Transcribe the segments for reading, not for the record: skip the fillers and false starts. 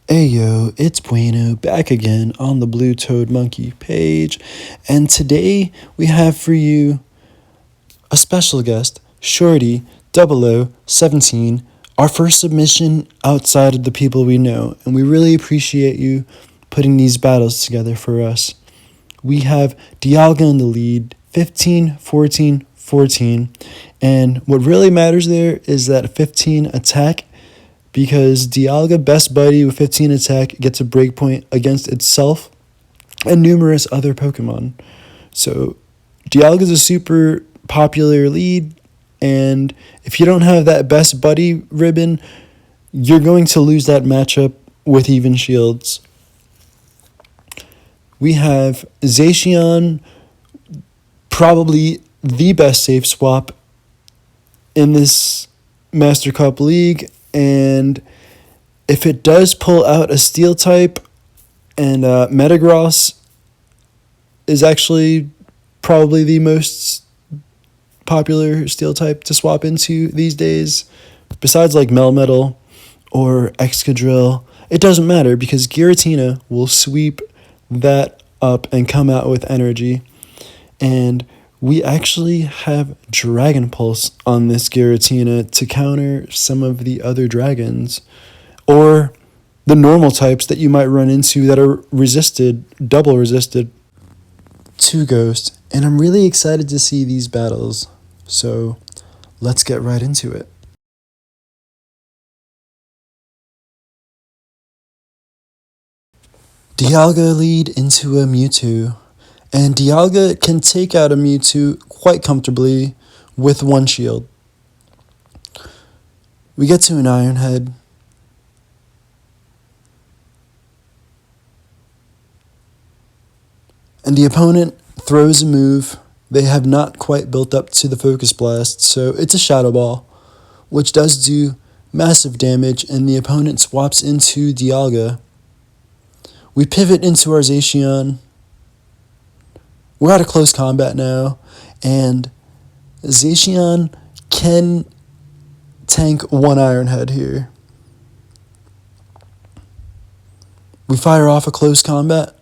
Ayo, it's Bueno back again on the Blue Toad Monkey page, and today we have for you a special guest, Shortie0017, our first submission outside of the people we know, and we really appreciate you putting these battles together for us. We have Dialga in the lead, 15, 14, 14, and what really matters there is that 15 attack, because Dialga, best buddy with 15 attack, gets a breakpoint against itself and numerous other Pokemon. So Dialga is a super popular lead, and if you don't have that best buddy ribbon, you're going to lose that matchup with even shields. We have Zacian, probably the best safe swap in this Master Cup League, and if it does pull out a steel type, and Metagross is actually probably the most popular steel type to swap into these days, besides like Melmetal or Excadrill, it doesn't matter because Giratina will sweep that up and come out with energy. And we actually have Dragon Pulse on this Giratina to counter some of the other dragons, or the normal types that you might run into that are double resisted to Ghost. And I'm really excited to see these battles, so let's get right into it. Dialga lead into a Mewtwo, and Dialga can take out a Mewtwo quite comfortably with one shield. We get to an Iron Head. And the opponent throws a move they have not quite built up to the Focus Blast, so it's a Shadow Ball, which does do massive damage, and the opponent swaps into Dialga. We pivot into our Zacian. We're at a close combat now, and Zacian can tank one Iron Head here. We fire off a close combat.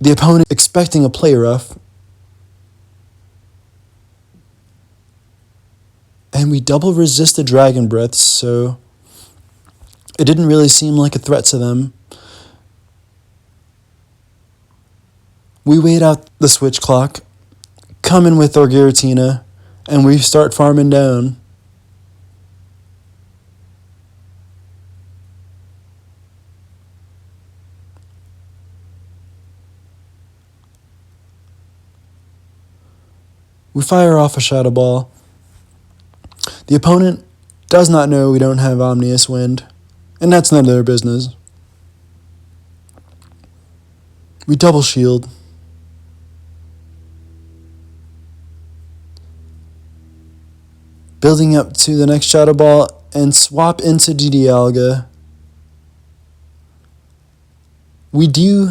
The opponent expecting a play rough, and we double resist the Dragon Breath, so it didn't really seem like a threat to them. We wait out the switch clock, come in with our Giratina, and we start farming down. We fire off a Shadow Ball. The opponent does not know we don't have Omnius Wind, and that's none of their business. We double shield. Building up to the next Shadow Ball and swap into Dialga. We do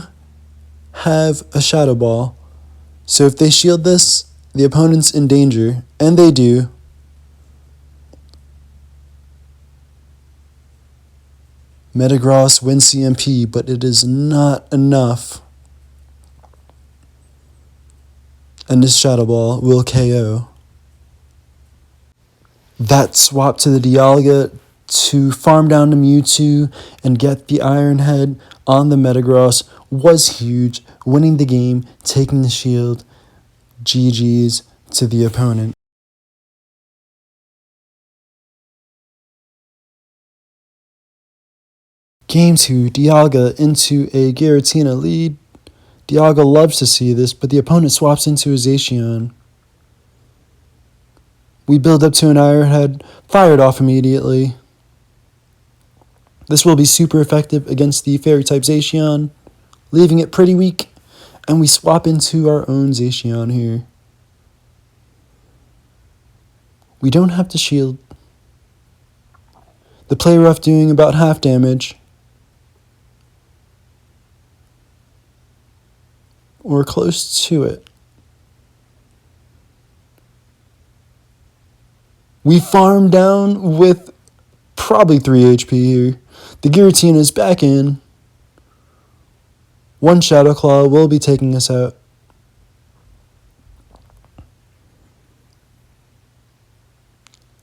have a Shadow Ball, so if they shield this, the opponent's in danger, and they do. Metagross wins CMP, but it is not enough. And this Shadow Ball will KO. That swap to the Dialga to farm down to Mewtwo and get the Iron Head on the Metagross was huge, winning the game, taking the shield. GG's to the opponent. Game 2, Dialga into a Giratina lead. Dialga loves to see this, but the opponent swaps into a Zacian. We build up to an Iron Head, fired off immediately. This will be super effective against the Fairy-type Zacian, leaving it pretty weak, and we swap into our own Zacian here. We don't have to shield. The play rough doing about half damage, or close to it. We farm down with probably 3 HP here. The Giratina is back in. One Shadow Claw will be taking us out.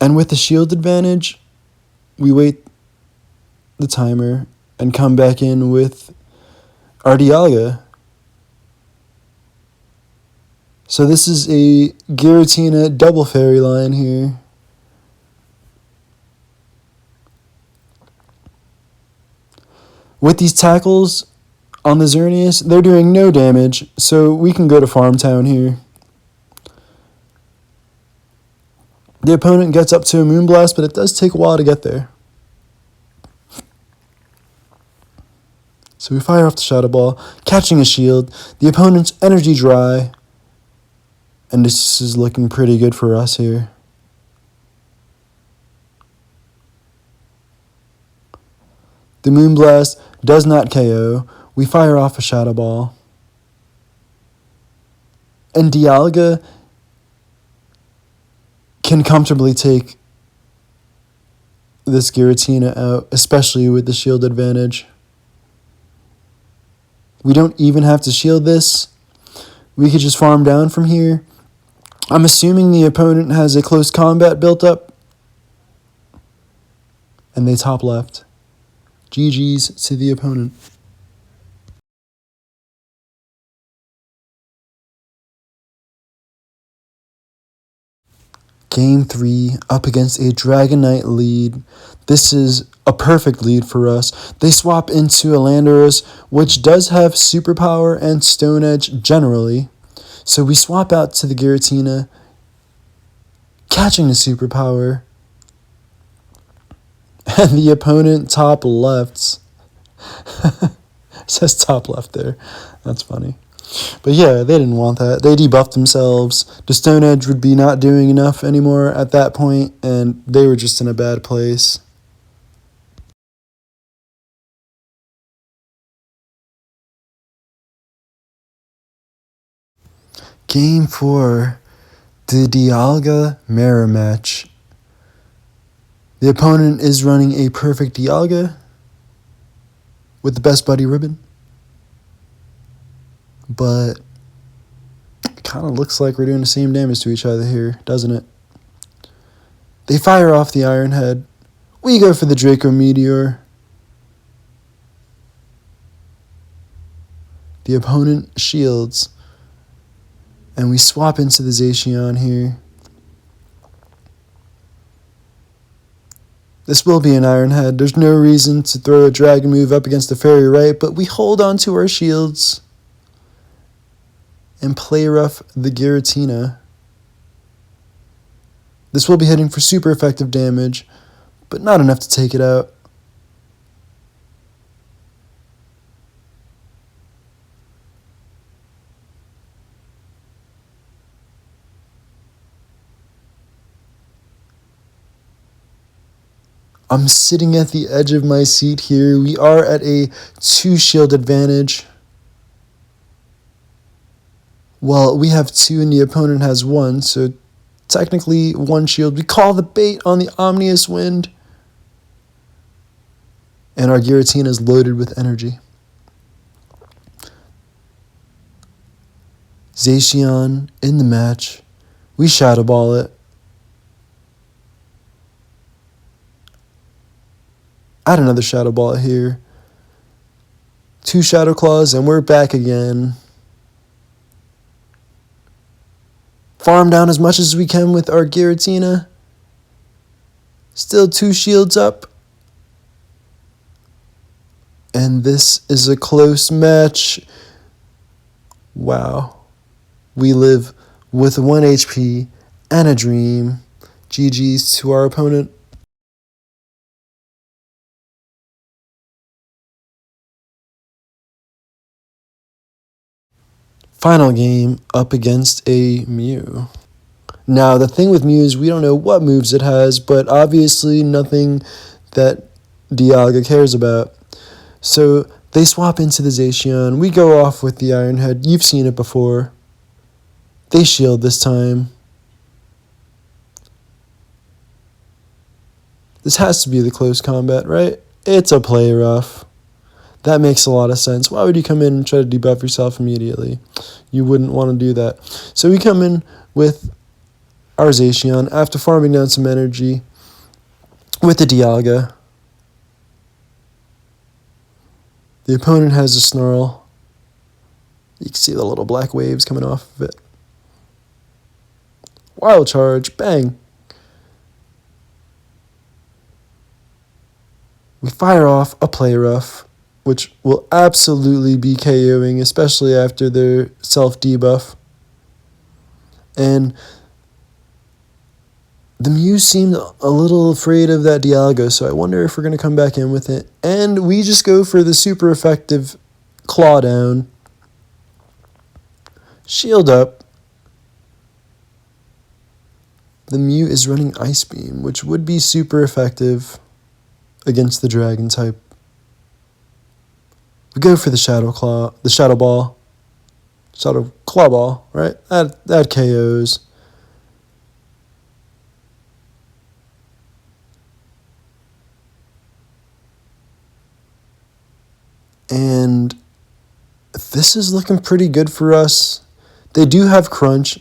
And with the shield advantage, we wait the timer and come back in with our Dialga. So this is a Giratina double fairy line here. With these tackles on the Xerneas, they're doing no damage, so we can go to Farm Town here. The opponent gets up to a Moonblast, but it does take a while to get there. So we fire off the Shadow Ball, catching a shield. The opponent's energy dry. And this is looking pretty good for us here. The Moonblast does not KO. We fire off a Shadow Ball. And Dialga can comfortably take this Giratina out, especially with the shield advantage. We don't even have to shield this. We could just farm down from here. I'm assuming the opponent has a close combat built up. And they top left. GG's to the opponent. Game 3 up against a Dragonite lead. This is a perfect lead for us. They swap into a Landorus, which does have Superpower and Stone Edge generally. So we swap out to the Giratina, catching the Superpower. And the opponent top left. It says top left there. That's funny. But yeah, they didn't want that. They debuffed themselves. The Stone Edge would be not doing enough anymore at that point, and they were just in a bad place. Game 4, the Dialga mirror match. The opponent is running a perfect Dialga with the best buddy ribbon. But it kind of looks like we're doing the same damage to each other here, doesn't it? They fire off the Iron Head. We go for the Draco Meteor. The opponent shields. And we swap into the Zacian here. This will be an Iron Head. There's no reason to throw a Dragon move up against the Fairy right, but we hold on to our shields and play rough the Giratina. This will be hitting for super effective damage, but not enough to take it out. I'm sitting at the edge of my seat here. We are at a 2 shield advantage. Well, we have 2 and the opponent has 1, so technically 1 shield. We call the bait on the Omnious Wind. And our Giratina is loaded with energy. Zacian in the match. We Shadow Ball it. Add another Shadow Ball here. 2 Shadow Claws and we're back again. Farm down as much as we can with our Giratina. Still 2 shields up. And this is a close match. Wow. We live with 1 HP and a dream. GG's to our opponent. Final game up against a Mew. Now, the thing with Mew is we don't know what moves it has, but obviously nothing that Dialga cares about. So they swap into the Zacian. We go off with the Iron Head. You've seen it before. They shield this time. This has to be the close combat, right? It's a play rough. That makes a lot of sense. Why would you come in and try to debuff yourself immediately? You wouldn't want to do that. So we come in with our Zacian after farming down some energy with the Dialga. The opponent has a Snarl. You can see the little black waves coming off of it. Wild Charge, bang. We fire off a Play Rough, which will absolutely be KOing, especially after their self-debuff. And the Mew seemed a little afraid of that Dialga, so I wonder if we're going to come back in with it. And we just go for the super effective Claw Down. Shield up. The Mew is running Ice Beam, which would be super effective against the Dragon type. We go for the Shadow Claw Ball, right? That KOs. And this is looking pretty good for us. They do have Crunch,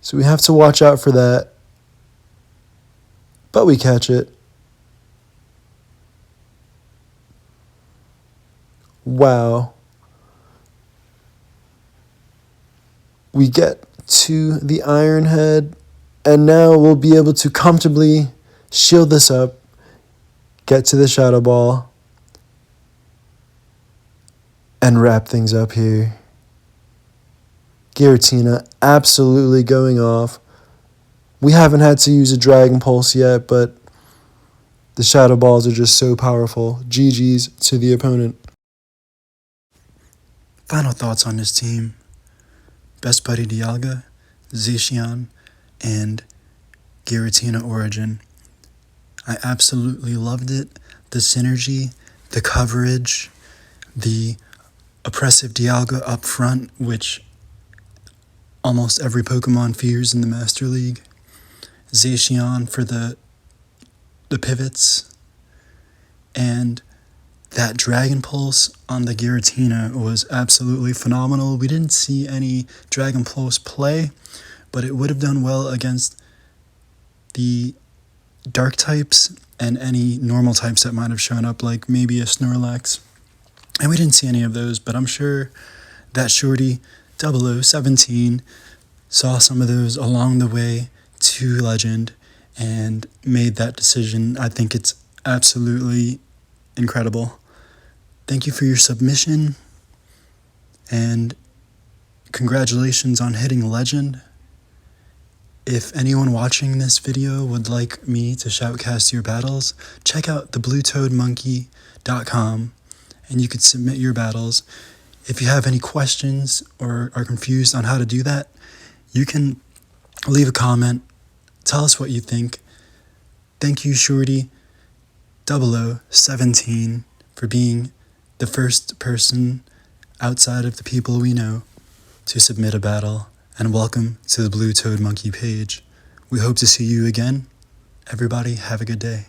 so we have to watch out for that. But we catch it. Wow. We get to the Iron Head, and now we'll be able to comfortably shield this up, get to the Shadow Ball, and wrap things up here. Giratina absolutely going off. We haven't had to use a Dragon Pulse yet, but the Shadow Balls are just so powerful. GG's to the opponent. Final thoughts on this team. Best Buddy Dialga, Zacian, and Giratina Origin. I absolutely loved it. The synergy, the coverage, the oppressive Dialga up front, which almost every Pokemon fears in the Master League. Zacian for the pivots. And that Dragon Pulse on the Giratina was absolutely phenomenal. We didn't see any Dragon Pulse play, but it would have done well against the Dark types and any normal types that might have shown up, like maybe a Snorlax. And we didn't see any of those, but I'm sure that Shortie0017 saw some of those along the way to Legend and made that decision. I think it's absolutely incredible. Thank you for your submission, and congratulations on hitting Legend. If anyone watching this video would like me to shoutcast your battles, check out thebluetoadmonkey.com and you could submit your battles. If you have any questions or are confused on how to do that, you can leave a comment. Tell us what you think. Thank you, Shortie0017, for being the first person outside of the people we know to submit a battle, and welcome to the Blue Toad Monkey page. We hope to see you again. Everybody, have a good day.